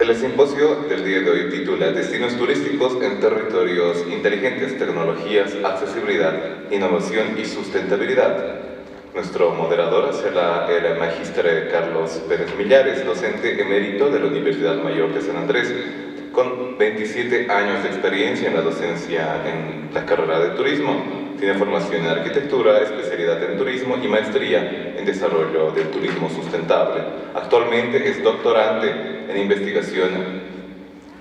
El simposio del día de hoy titula Destinos turísticos en territorios inteligentes, tecnologías, accesibilidad, innovación y sustentabilidad. Nuestro moderador será el magíster Carlos Pérez Millares, docente emérito de la Universidad Mayor de San Andrés, con 27 años de experiencia en la docencia en la carrera de turismo. Tiene formación en arquitectura, especialidad en turismo y maestría en desarrollo del turismo sustentable. Actualmente es doctorante en investigación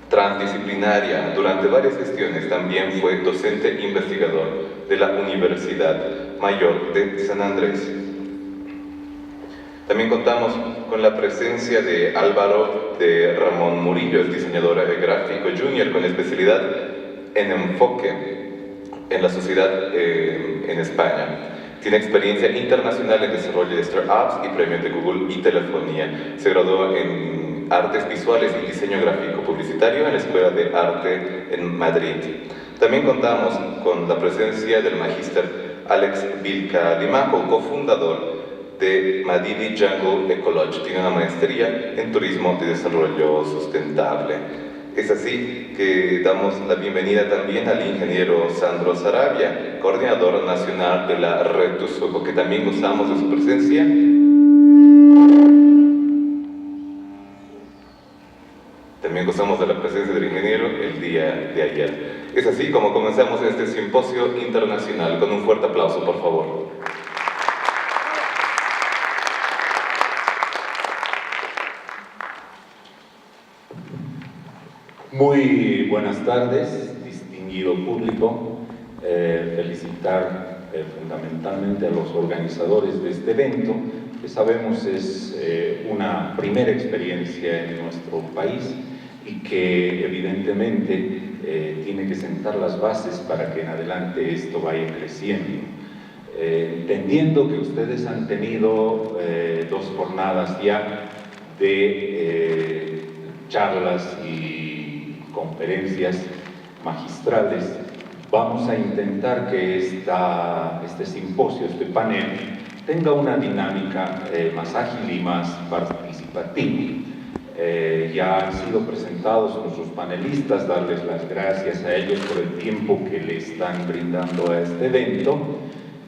transdisciplinaria. Durante varias gestiones también fue docente investigador de la Universidad Mayor de San Andrés. También contamos con la presencia de Álvaro de Ramón Murillo, es diseñador gráfico junior con especialidad en enfoque en la sociedad en España. Tiene experiencia internacional en desarrollo de startups y premios de Google y telefonía. Se graduó en artes visuales y diseño gráfico publicitario en la Escuela de Arte en Madrid. También contamos con la presencia del magíster Alex Vilca Limaco, cofundador de Madidi Jungle Ecology. Tiene una maestría en turismo de desarrollo sustentable. Es así que damos la bienvenida también al ingeniero Sandro Sarabia, coordinador nacional de la Red Tuzuco, que también gozamos de su presencia. También gozamos de la presencia del ingeniero el día de ayer. Es así como comenzamos este simposio internacional. Con un fuerte aplauso, por favor. Muy buenas tardes, distinguido público. Felicitar fundamentalmente a los organizadores de este evento, que sabemos es una primera experiencia en nuestro país y que evidentemente tiene que sentar las bases para que en adelante esto vaya creciendo. Entendiendo que ustedes han tenido 2 jornadas ya de charlas y conferencias magistrales, vamos a intentar que este simposio, este panel, tenga una dinámica más ágil y más participativa. Ya han sido presentados nuestros panelistas, darles las gracias a ellos por el tiempo que le están brindando a este evento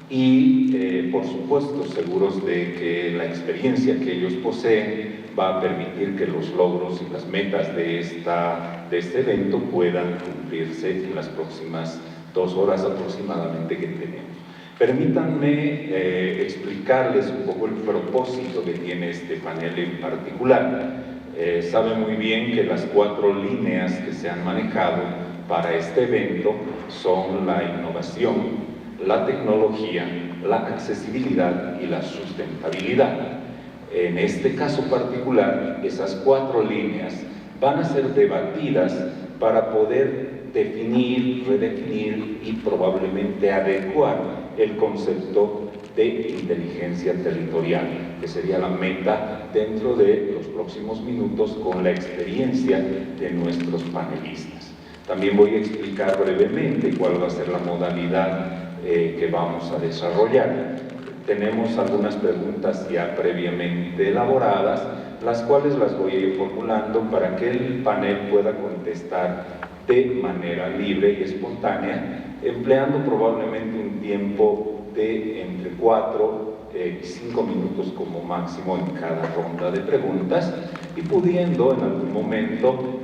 y, por supuesto, seguros de que la experiencia que ellos poseen va a permitir que los logros y las metas de este evento puedan cumplirse en las próximas 2 horas aproximadamente que tenemos. Permítanme explicarles un poco el propósito que tiene este panel en particular. Saben muy bien que las 4 líneas que se han manejado para este evento son la innovación, la tecnología, la accesibilidad y la sustentabilidad. En este caso particular, esas 4 líneas van a ser debatidas para poder definir, redefinir y probablemente adecuar el concepto de inteligencia territorial, que sería la meta dentro de los próximos minutos con la experiencia de nuestros panelistas. También voy a explicar brevemente cuál va a ser la modalidad que vamos a desarrollar. Tenemos algunas preguntas ya previamente elaboradas, las cuales las voy a ir formulando para que el panel pueda contestar de manera libre y espontánea, empleando probablemente un tiempo de entre 4 y 5 minutos como máximo en cada ronda de preguntas y pudiendo en algún momento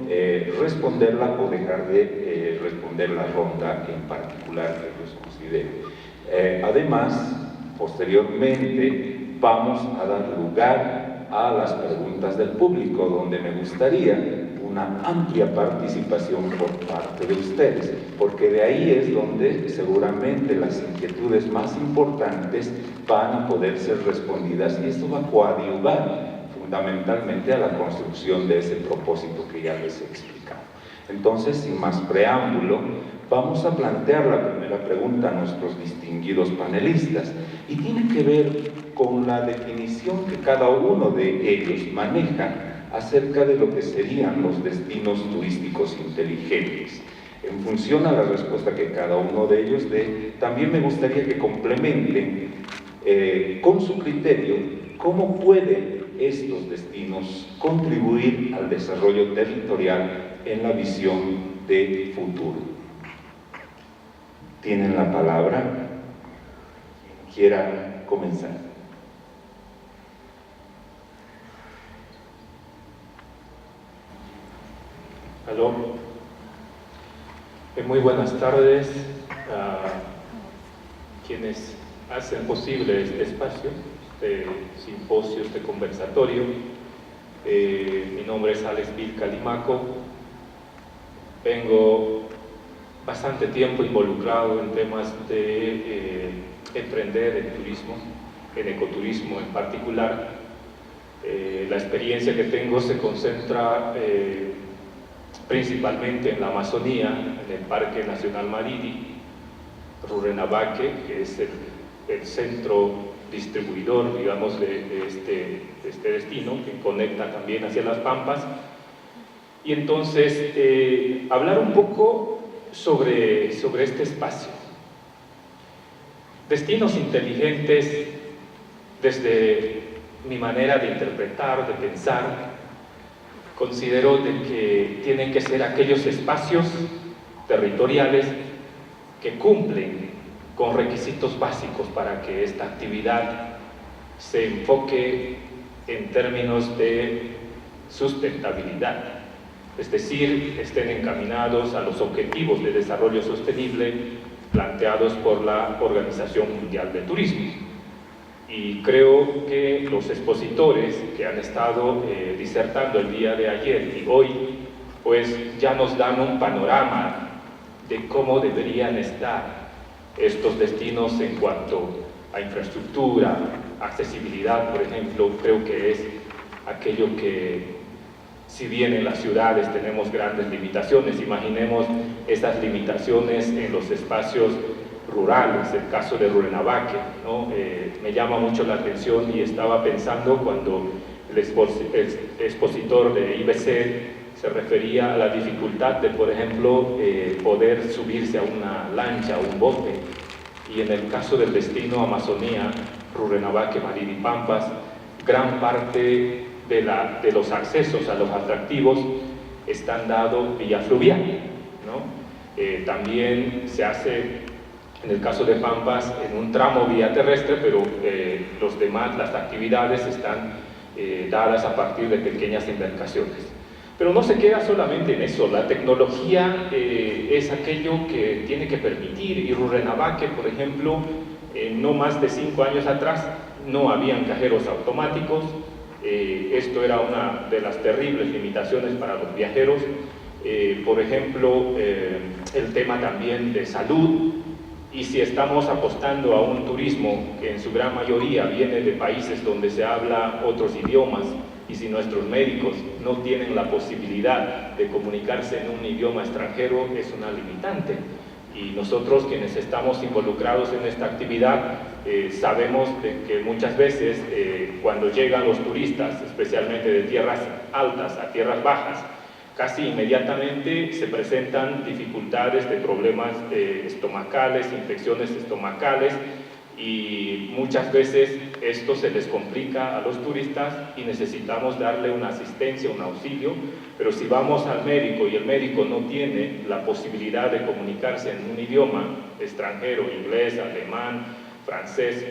responderla o dejar de responder la ronda en particular que ellos consideren. Además, posteriormente vamos a dar lugar a las preguntas del público, donde me gustaría una amplia participación por parte de ustedes, porque de ahí es donde seguramente las inquietudes más importantes van a poder ser respondidas y esto va a coadyuvar fundamentalmente a la construcción de ese propósito que ya les he explicado. Entonces, sin más preámbulo, vamos a plantear la primera pregunta a nuestros distinguidos panelistas y tiene que ver con la definición que cada uno de ellos maneja acerca de lo que serían los destinos turísticos inteligentes. En función a la respuesta que cada uno de ellos dé, también me gustaría que complementen con su criterio cómo puede estos destinos contribuir al desarrollo territorial en la visión de futuro. Tienen la palabra, quien quiera comenzar. Aló. Muy buenas tardes a quienes hacen posible este espacio, este simposio, este conversatorio. Mi nombre es Alex Vilca Limaco. Vengo bastante tiempo involucrado en temas de emprender en turismo, en ecoturismo en particular. La experiencia que tengo se concentra principalmente en la Amazonía, en el Parque Nacional Mariri, Rurrenabaque, que es el centro distribuidor, digamos, de este destino, que conecta también hacia las Pampas. Y entonces, hablar un poco sobre este espacio. Destinos inteligentes, desde mi manera de interpretar, de pensar, considero de que tienen que ser aquellos espacios territoriales que cumplen con requisitos básicos para que esta actividad se enfoque en términos de sustentabilidad, es decir, estén encaminados a los objetivos de desarrollo sostenible planteados por la Organización Mundial de Turismo. Y creo que los expositores que han estado disertando el día de ayer y hoy, pues ya nos dan un panorama de cómo deberían estar estos destinos en cuanto a infraestructura, accesibilidad, por ejemplo. Creo que es aquello que, si bien en las ciudades tenemos grandes limitaciones, imaginemos esas limitaciones en los espacios rurales, el caso de Rurrenabaque, ¿no? Me llama mucho la atención y estaba pensando cuando el expositor de IBC se refería a la dificultad de, por ejemplo, poder subirse a una lancha o un bote, y en el caso del destino Amazonía, Rurrenabaque, Mariri, Pampas, gran parte de los accesos a los atractivos están dados vía fluvial, ¿no? También se hace, en el caso de Pampas, en un tramo vía terrestre, pero los demás, las actividades están dadas a partir de pequeñas embarcaciones. Pero no se queda solamente en eso, la tecnología es aquello que tiene que permitir, y Rurrenabaque, por ejemplo, no más de 5 años atrás no habían cajeros automáticos. Esto era una de las terribles limitaciones para los viajeros. Por ejemplo, el tema también de salud. Y si estamos apostando a un turismo que en su gran mayoría viene de países donde se habla otros idiomas, y si nuestros médicos no tienen la posibilidad de comunicarse en un idioma extranjero, es una limitante. Y nosotros, quienes estamos involucrados en esta actividad, sabemos de que muchas veces cuando llegan los turistas, especialmente de tierras altas a tierras bajas, casi inmediatamente se presentan dificultades de problemas estomacales, infecciones estomacales, y muchas veces esto se les complica a los turistas y necesitamos darle una asistencia, un auxilio. Pero si vamos al médico y el médico no tiene la posibilidad de comunicarse en un idioma extranjero, inglés, alemán, francés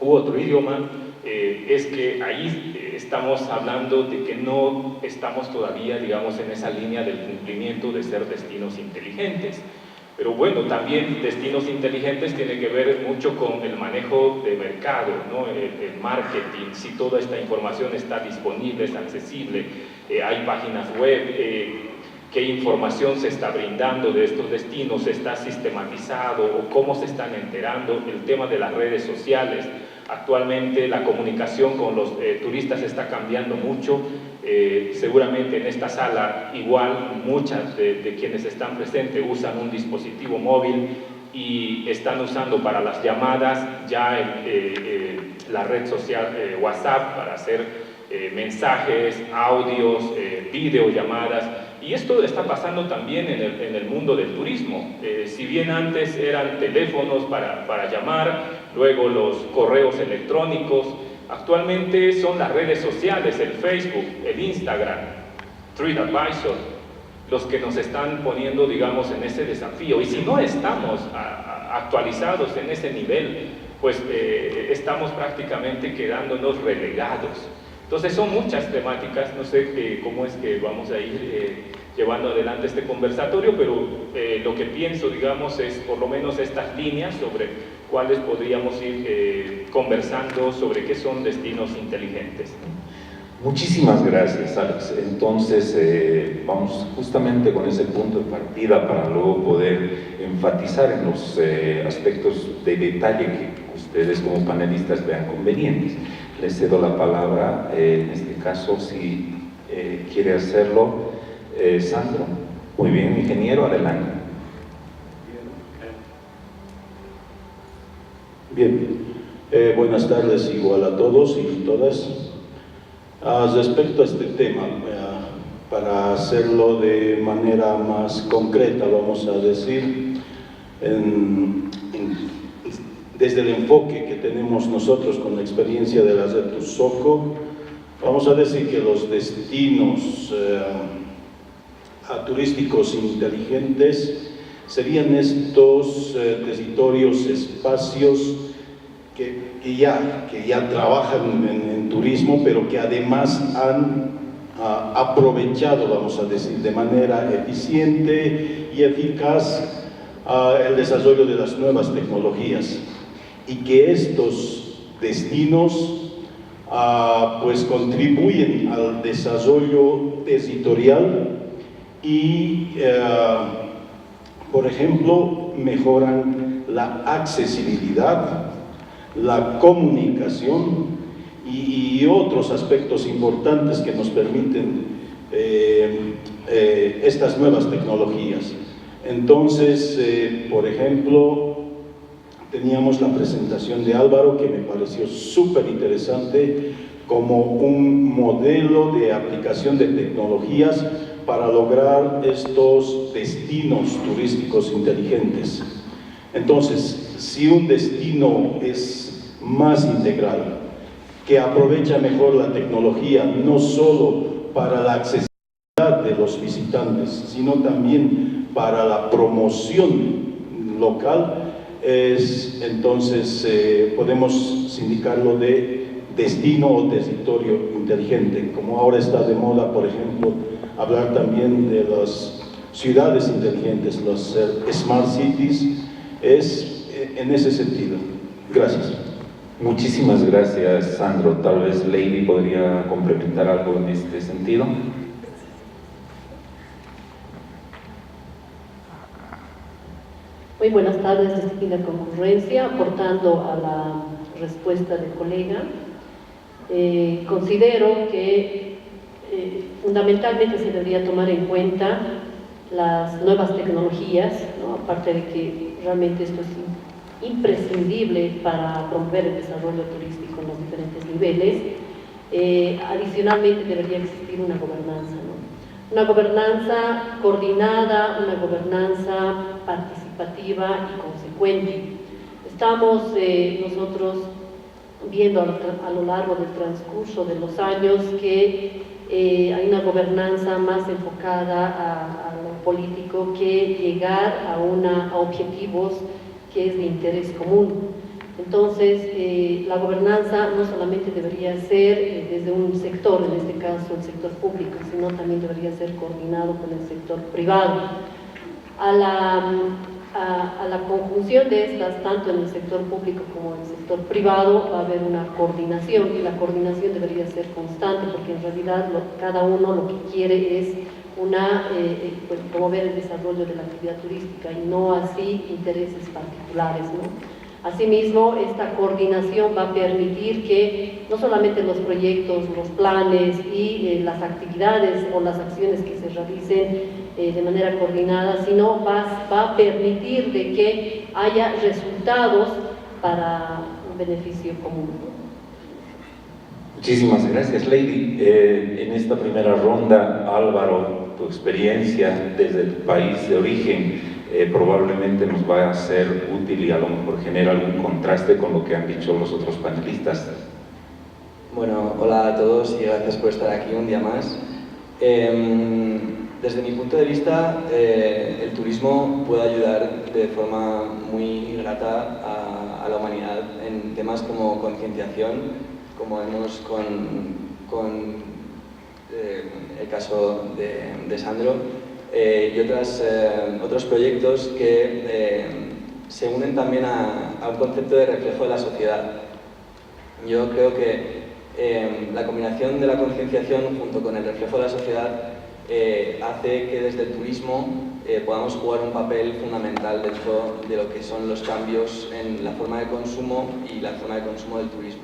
u otro idioma, es que ahí estamos hablando de que no estamos todavía, digamos, en esa línea del cumplimiento de ser destinos inteligentes. Pero bueno, también destinos inteligentes tiene que ver mucho con el manejo de mercado, ¿no? El marketing, si toda esta información está disponible, es accesible, hay páginas web, qué información se está brindando de estos destinos, está sistematizado o cómo se están enterando, el tema de las redes sociales. Actualmente la comunicación con los turistas está cambiando mucho. Seguramente en esta sala igual muchas de quienes están presentes usan un dispositivo móvil y están usando para las llamadas ya la red social WhatsApp para hacer mensajes, audios, videollamadas. Y esto está pasando también en el mundo del turismo. Si bien antes eran teléfonos para llamar, luego los correos electrónicos, Actualmente son las redes sociales, el Facebook, el Instagram, TripAdvisor, los que nos están poniendo, digamos, en ese desafío. Y si no estamos actualizados en ese nivel, pues estamos prácticamente quedándonos relegados. Entonces son muchas temáticas, no sé cómo es que vamos a ir llevando adelante este conversatorio, pero lo que pienso, digamos, es por lo menos estas líneas sobre cuáles podríamos ir conversando sobre qué son destinos inteligentes. Muchísimas gracias, Alex. Entonces, vamos justamente con ese punto de partida para luego poder enfatizar en los aspectos de detalle que ustedes como panelistas vean convenientes. Les cedo la palabra, en este caso, si quiere hacerlo, Sandro. Muy bien, ingeniero, adelante. Bien, buenas tardes igual a todos y todas. Respecto a este tema, para hacerlo de manera más concreta, vamos a decir, desde el enfoque que tenemos nosotros con la experiencia de la red TUSOCO, vamos a decir que los destinos turísticos inteligentes serían estos territorios, espacios que ya trabajan en turismo, pero que además han aprovechado, vamos a decir, de manera eficiente y eficaz el desarrollo de las nuevas tecnologías, y que estos destinos pues contribuyen al desarrollo territorial y por ejemplo mejoran la accesibilidad, la comunicación y otros aspectos importantes que nos permiten estas nuevas tecnologías. Entonces, por ejemplo, teníamos la presentación de Álvaro, que me pareció súper interesante, como un modelo de aplicación de tecnologías para lograr estos destinos turísticos inteligentes. Entonces, si un destino es más integral, que aprovecha mejor la tecnología, no solo para la accesibilidad de los visitantes, sino también para la promoción local, entonces podemos sindicarlo de destino o territorio inteligente. Como ahora está de moda, por ejemplo, hablar también de las ciudades inteligentes, las smart cities, es en ese sentido. Gracias. Muchísimas gracias, Sandro. Tal vez Lady podría complementar algo en este sentido. Muy buenas tardes, distinguida concurrencia. Aportando a la respuesta del colega, considero que fundamentalmente se debería tomar en cuenta las nuevas tecnologías, ¿no? Aparte de que realmente esto es imprescindible para promover el desarrollo turístico en los diferentes niveles. Adicionalmente debería existir una gobernanza, ¿no? Una gobernanza coordinada, una gobernanza participativa y consecuente. Estamos nosotros viendo a lo largo del transcurso de los años que hay una gobernanza más enfocada a lo político que llegar a objetivos que es de interés común. Entonces, la gobernanza no solamente debería ser desde un sector, en este caso el sector público, sino también debería ser coordinado con el sector privado. A la conjunción de estas, tanto en el sector público como en el sector privado, va a haber una coordinación, y la coordinación debería ser constante, porque en realidad cada uno lo que quiere es promover el desarrollo de la actividad turística y no así intereses particulares, ¿no? Asimismo, esta coordinación va a permitir que no solamente los proyectos, los planes y las actividades o las acciones que se realicen de manera coordinada, sino va a permitir de que haya resultados para un beneficio común. Muchísimas gracias, Lady. En esta primera ronda, Álvaro, tu experiencia desde tu país de origen probablemente nos va a ser útil y a lo mejor genera algún contraste con lo que han dicho los otros panelistas. Bueno, hola a todos y gracias por estar aquí un día más. Desde mi punto de vista, el turismo puede ayudar de forma muy grata a la humanidad en temas como concienciación, como vemos con el caso de Sandro, y otros proyectos que se unen también a un concepto de reflejo de la sociedad. Yo creo que la combinación de la concienciación junto con el reflejo de la sociedad hace que desde el turismo podamos jugar un papel fundamental dentro de lo que son los cambios en la forma de consumo y la forma de consumo del turismo.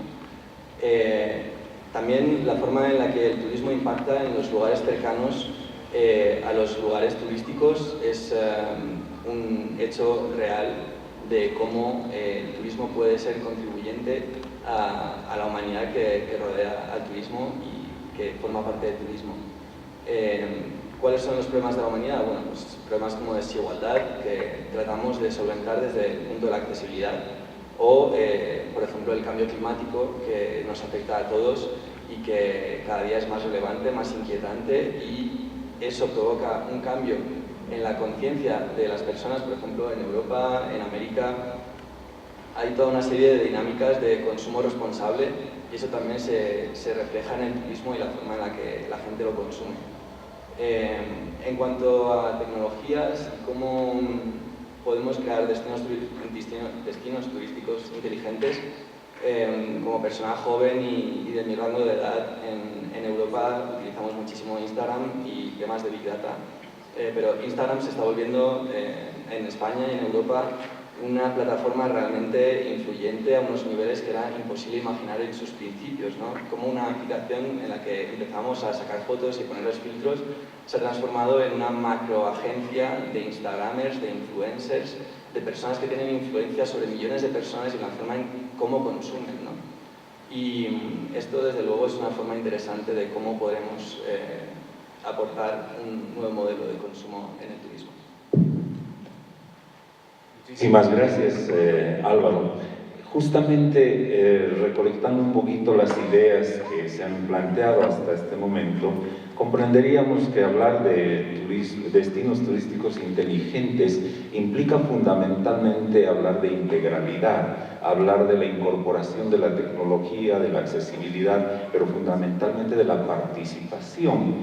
También la forma en la que el turismo impacta en los lugares cercanos a los lugares turísticos es un hecho real de cómo el turismo puede ser contribuyente a la humanidad que rodea al turismo y que forma parte del turismo. ¿Cuáles son los problemas de la humanidad? Bueno, pues problemas como desigualdad que tratamos de solventar desde el punto de la accesibilidad o, por ejemplo, el cambio climático que nos afecta a todos y que cada día es más relevante, más inquietante, y eso provoca un cambio en la conciencia de las personas. Por ejemplo, en Europa, en América, hay toda una serie de dinámicas de consumo responsable y eso también se refleja en el turismo y la forma en la que la gente lo consume. En cuanto a tecnologías, ¿cómo podemos crear destinos turísticos inteligentes? Como persona joven y de mi rango de edad, en Europa utilizamos muchísimo Instagram y temas de Big Data, pero Instagram se está volviendo en España y en Europa una plataforma realmente influyente a unos niveles que era imposible imaginar en sus principios, ¿no? Como una aplicación en la que empezamos a sacar fotos y ponerles filtros se ha transformado en una macroagencia de Instagramers, de influencers, de personas que tienen influencia sobre millones de personas y la forma en cómo consumen, ¿no? Y esto, desde luego, es una forma interesante de cómo podemos aportar un nuevo modelo de consumo en el turismo. Muchísimas gracias, Álvaro. Justamente recolectando un poquito las ideas que se han planteado hasta este momento, comprenderíamos que hablar de destinos turísticos inteligentes implica fundamentalmente hablar de integralidad, hablar de la incorporación de la tecnología, de la accesibilidad, pero fundamentalmente de la participación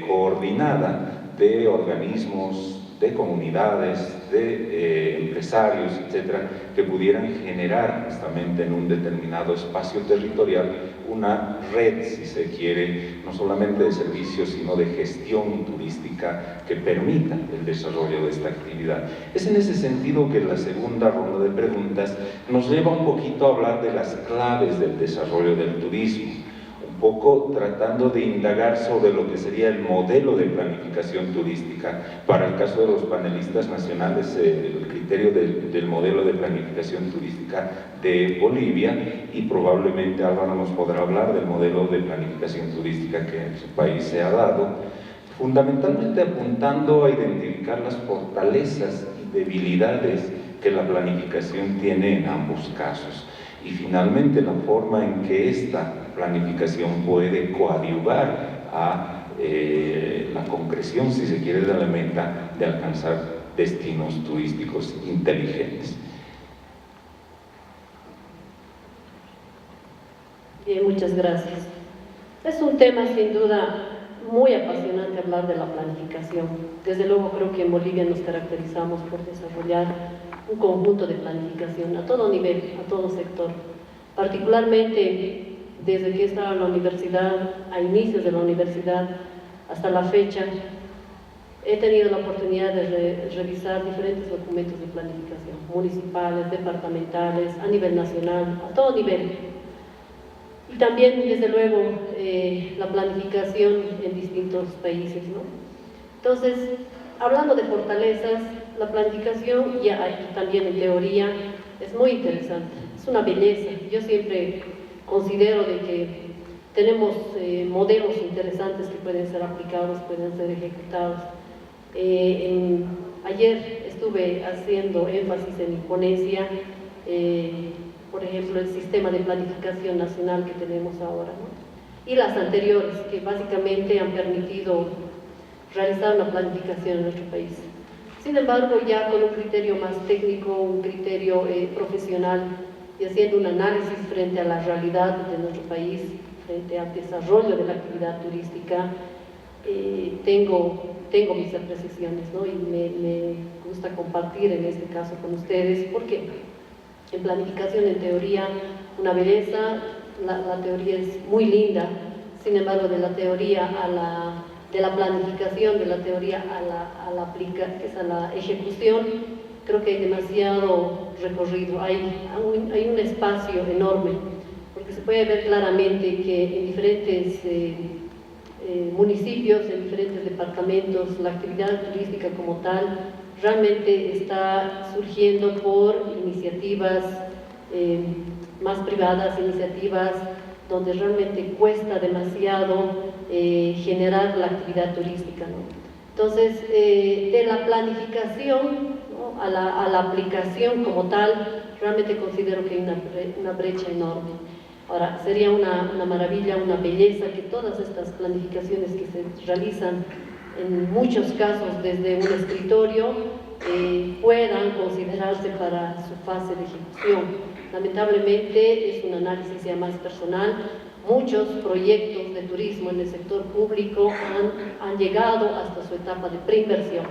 coordinada de organismos, de comunidades, de empresarios, etcétera, que pudieran generar justamente en un determinado espacio territorial una red, si se quiere, no solamente de servicios, sino de gestión turística que permita el desarrollo de esta actividad. Es en ese sentido que la segunda ronda de preguntas nos lleva un poquito a hablar de las claves del desarrollo del turismo, un poco tratando de indagar sobre lo que sería el modelo de planificación turística. Para el caso de los panelistas nacionales, el criterio del modelo de planificación turística de Bolivia, y probablemente Álvaro nos podrá hablar del modelo de planificación turística que en su país se ha dado, fundamentalmente apuntando a identificar las fortalezas y debilidades que la planificación tiene en ambos casos. Y finalmente la forma en que esta planificación puede coadyuvar a la concreción, si se quiere, de la meta de alcanzar destinos turísticos inteligentes. Bien, muchas gracias. Es un tema sin duda muy apasionante hablar de la planificación. Desde luego creo que en Bolivia nos caracterizamos por desarrollar un conjunto de planificación a todo nivel, a todo sector. Particularmente desde que estaba en la universidad, a inicios de la universidad hasta la fecha, he tenido la oportunidad de revisar diferentes documentos de planificación, municipales, departamentales, a nivel nacional, a todo nivel. Y también, desde luego, la planificación en distintos países, ¿no? Entonces, hablando de fortalezas, la planificación, y también en teoría, es muy interesante, es una belleza. Yo siempre considero de que tenemos modelos interesantes que pueden ser aplicados, pueden ser ejecutados. Ayer estuve haciendo énfasis en mi ponencia por ejemplo, el sistema de planificación nacional que tenemos ahora, ¿no? Y las anteriores, que básicamente han permitido realizar una planificación en nuestro país. Sin embargo, ya con un criterio más técnico, un criterio profesional, y haciendo un análisis frente a la realidad de nuestro país, frente al desarrollo de la actividad turística, tengo mis apreciaciones, ¿no? Y me gusta compartir en este caso con ustedes, porque en planificación, en teoría, una belleza, la teoría es muy linda, sin embargo, de la teoría de la planificación, de la teoría a la ejecución, creo que hay demasiado recorrido, hay un espacio enorme, porque se puede ver claramente que en diferentes municipios, en diferentes departamentos, la actividad turística como tal realmente está surgiendo por iniciativas más privadas, iniciativas donde realmente cuesta demasiado generar la actividad turística, ¿no? Entonces, de la planificación, ¿no?, a la aplicación como tal, realmente considero que hay una brecha enorme. Ahora, sería una maravilla, una belleza que todas estas planificaciones que se realizan, en muchos casos desde un escritorio, puedan considerarse para su fase de ejecución. Lamentablemente es un análisis ya más personal. Muchos proyectos de turismo en el sector público han llegado hasta su etapa de preinversión.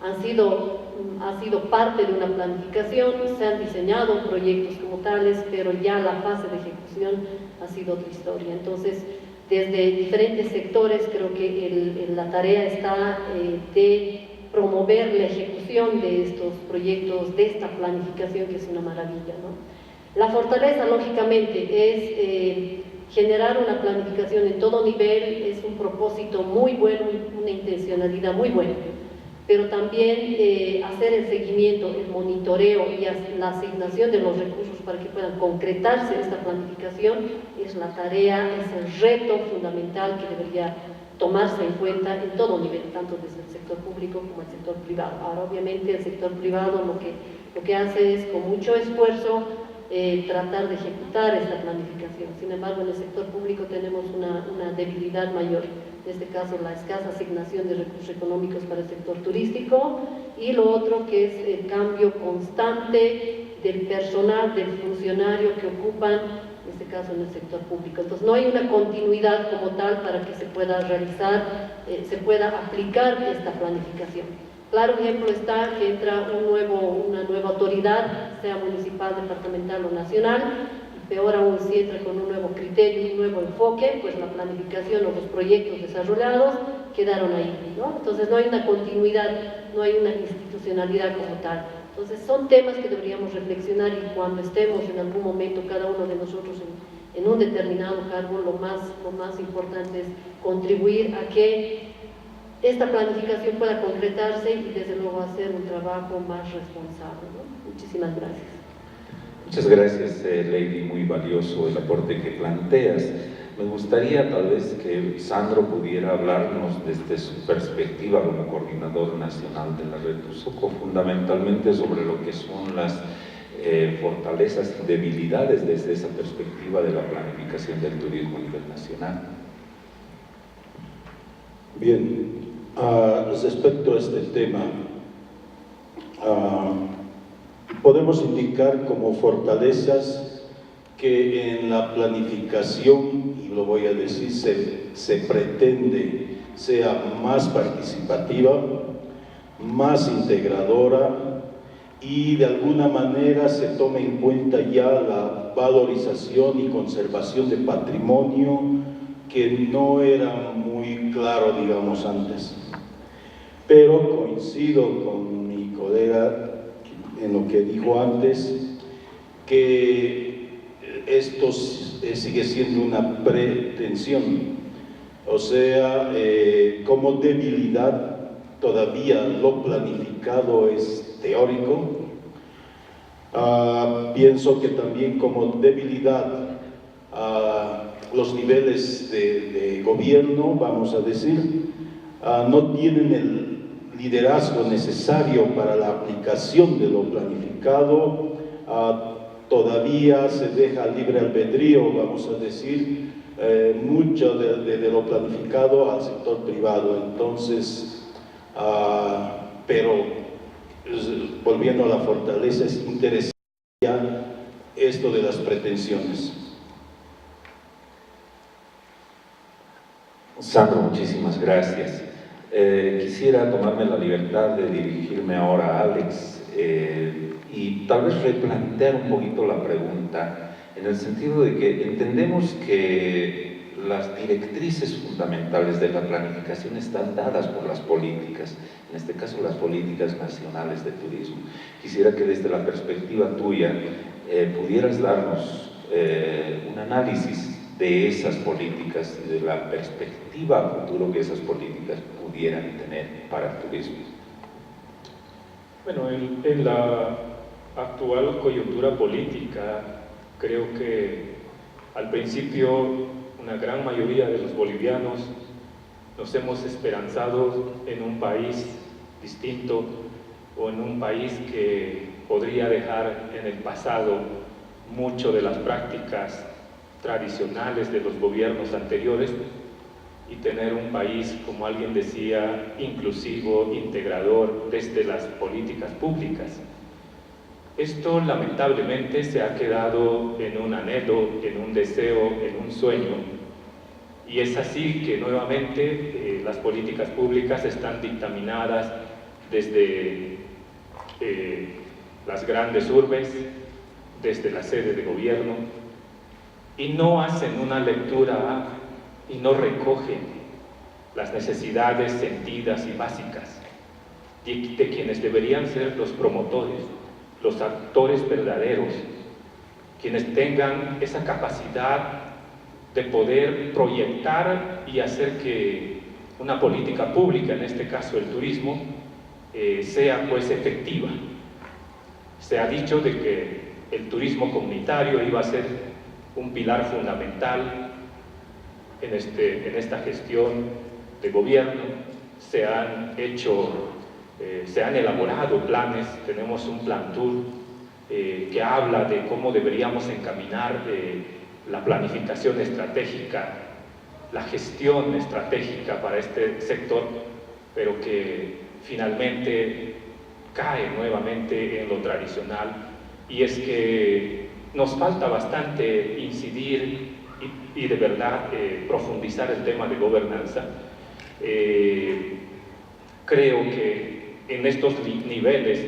Ha sido parte de una planificación, se han diseñado proyectos como tales, pero ya la fase de ejecución ha sido otra historia. Entonces, desde diferentes sectores creo que la tarea está de promover la ejecución de estos proyectos, de esta planificación que es una maravilla, ¿no? La fortaleza, lógicamente, es generar una planificación en todo nivel, es un propósito muy bueno, una intencionalidad muy buena, pero también hacer el seguimiento, el monitoreo y la asignación de los recursos para que puedan concretarse esta planificación es la tarea, es el reto fundamental que debería tomarse en cuenta en todo nivel, tanto desde el sector público como el sector privado. Ahora, obviamente, el sector privado lo que hace es, con mucho esfuerzo, tratar de ejecutar esta planificación. Sin embargo, en el sector público tenemos una debilidad mayor, en este caso la escasa asignación de recursos económicos para el sector turístico, y lo otro que es el cambio constante del personal, del funcionario que ocupan, en este caso en el sector público. Entonces no hay una continuidad como tal para que se pueda realizar, se pueda aplicar esta planificación. Claro ejemplo está que entra una nueva autoridad, sea municipal, departamental o nacional, y peor aún si entra con un nuevo criterio, un nuevo enfoque, pues la planificación o los proyectos desarrollados quedaron ahí, ¿no? Entonces no hay una continuidad, no hay una institucionalidad como tal. Entonces son temas que deberíamos reflexionar, y cuando estemos en algún momento cada uno de nosotros en un determinado cargo, lo más importante es contribuir a que esta planificación pueda concretarse y desde luego hacer un trabajo más responsable, ¿no? Muchísimas gracias. Muchas gracias, Lady, muy valioso el aporte que planteas. Me gustaría tal vez que Sandro pudiera hablarnos desde su perspectiva como coordinador nacional de la Red Tuzuco, fundamentalmente sobre lo que son las fortalezas y debilidades desde esa perspectiva de la planificación del turismo a nivel nacional. Bien, respecto a este tema, podemos indicar como fortalezas que en la planificación, y lo voy a decir, se pretende sea más participativa, más integradora, y de alguna manera se tome en cuenta ya la valorización y conservación de patrimonio que no era muy claro, digamos, antes. Pero coincido con mi colega en lo que dijo antes, que esto sigue siendo una pretensión, o sea, como debilidad todavía lo planificado es teórico. Pienso que también como debilidad los niveles de gobierno, vamos a decir, no tienen el liderazgo necesario para la aplicación de lo planificado. todavía se deja libre albedrío, vamos a decir, mucho de lo planificado al sector privado. Entonces, pero volviendo a la fortaleza, es interesante esto de las pretensiones. Sandro, muchísimas gracias. Quisiera tomarme la libertad de dirigirme ahora a Alex y tal vez replantear un poquito la pregunta en el sentido de que entendemos que las directrices fundamentales de la planificación están dadas por las políticas, en este caso las políticas nacionales de turismo. Quisiera que desde la perspectiva tuya pudieras darnos un análisis de esas políticas y de la perspectiva a futuro que esas políticas pudieran tener para el turismo. Bueno, en la actual coyuntura política, creo que al principio una gran mayoría de los bolivianos nos hemos esperanzado en un país distinto o en un país que podría dejar en el pasado mucho de las prácticas tradicionales de los gobiernos anteriores y tener un país, como alguien decía, inclusivo, integrador desde las políticas públicas. Esto lamentablemente se ha quedado en un anhelo, en un deseo, en un sueño, y es así que nuevamente las políticas públicas están dictaminadas desde las grandes urbes, desde la sede de gobierno, y no hacen una lectura y no recogen las necesidades sentidas y básicas de quienes deberían ser los promotores, los actores verdaderos, quienes tengan esa capacidad de poder proyectar y hacer que una política pública, en este caso el turismo, sea pues efectiva. Se ha dicho de que el turismo comunitario iba a ser un pilar fundamental en esta gestión de gobierno. Se han elaborado planes, tenemos un plan tour que habla de cómo deberíamos encaminar la planificación estratégica, la gestión estratégica para este sector, pero que finalmente cae nuevamente en lo tradicional, y es que nos falta bastante incidir y de verdad profundizar el tema de gobernanza. Creo que en estos niveles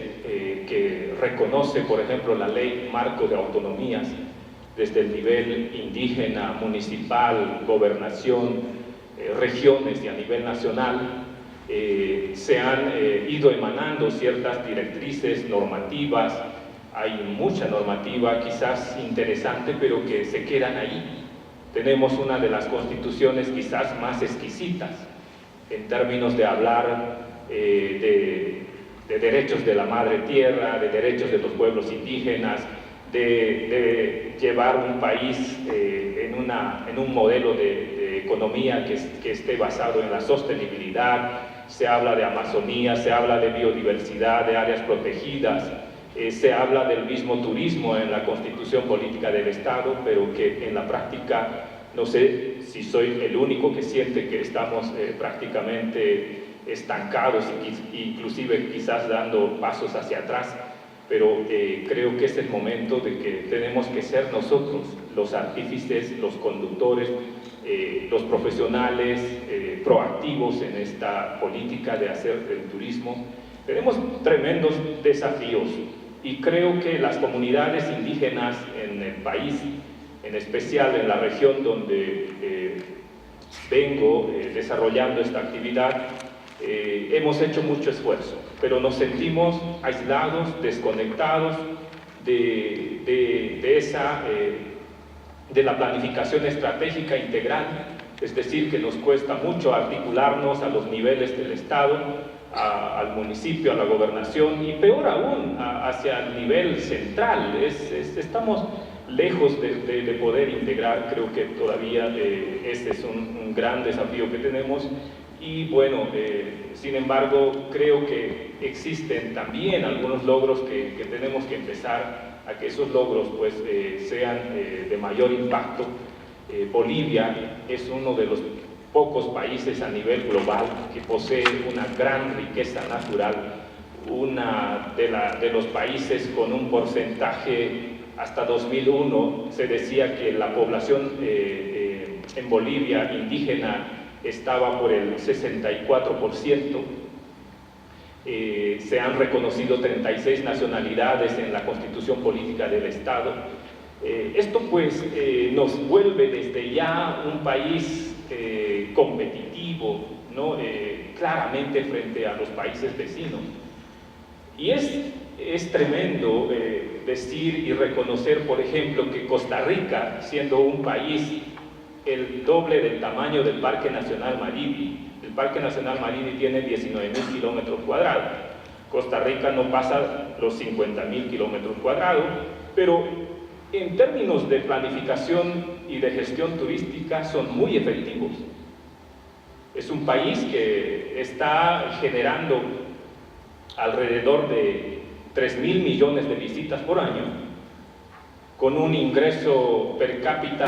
que reconoce, por ejemplo, la Ley Marco de Autonomías, desde el nivel indígena, municipal, gobernación, regiones y a nivel nacional, se han ido emanando ciertas directrices normativas. Hay mucha normativa quizás interesante, pero que se quedan ahí. Tenemos una de las constituciones quizás más exquisitas en términos de hablar de derechos de la madre tierra, de derechos de los pueblos indígenas, de llevar un país en un modelo de economía que esté basado en la sostenibilidad. Se habla de Amazonía, se habla de biodiversidad, de áreas protegidas, se habla del mismo turismo en la Constitución Política del Estado, pero que en la práctica, no sé si soy el único que siente que estamos prácticamente estancados e inclusive quizás dando pasos hacia atrás, pero creo que es el momento de que tenemos que ser nosotros los artífices, los conductores, los profesionales proactivos en esta política de hacer del turismo. Tenemos tremendos desafíos y creo que las comunidades indígenas en el país, en especial en la región donde vengo desarrollando esta actividad, hemos hecho mucho esfuerzo, pero nos sentimos aislados, desconectados de la planificación estratégica integral, es decir, que nos cuesta mucho articularnos a los niveles del Estado, al municipio, a la gobernación y peor aún hacia el nivel central. Estamos lejos de poder integrar. Creo que todavía este es un gran desafío que tenemos. Y bueno, sin embargo, creo que existen también algunos logros que tenemos que empezar a que esos logros pues, sean de mayor impacto. Bolivia es uno de los pocos países a nivel global que posee una gran riqueza natural, una de los países con un porcentaje, hasta 2001 se decía que la población en Bolivia indígena estaba por el 64%. Se han reconocido 36 nacionalidades en la Constitución Política del Estado. Esto pues nos vuelve desde ya un país competitivo, ¿no? Claramente frente a los países vecinos. Y es tremendo decir y reconocer, por ejemplo, que Costa Rica, siendo un país el doble del tamaño del Parque Nacional Maribi, el Parque Nacional Maribi tiene 19.000 kilómetros cuadrados, Costa Rica no pasa los 50.000 kilómetros cuadrados, pero en términos de planificación y de gestión turística son muy efectivos. Es un país que está generando alrededor de 3.000 millones de visitas por año, con un ingreso per cápita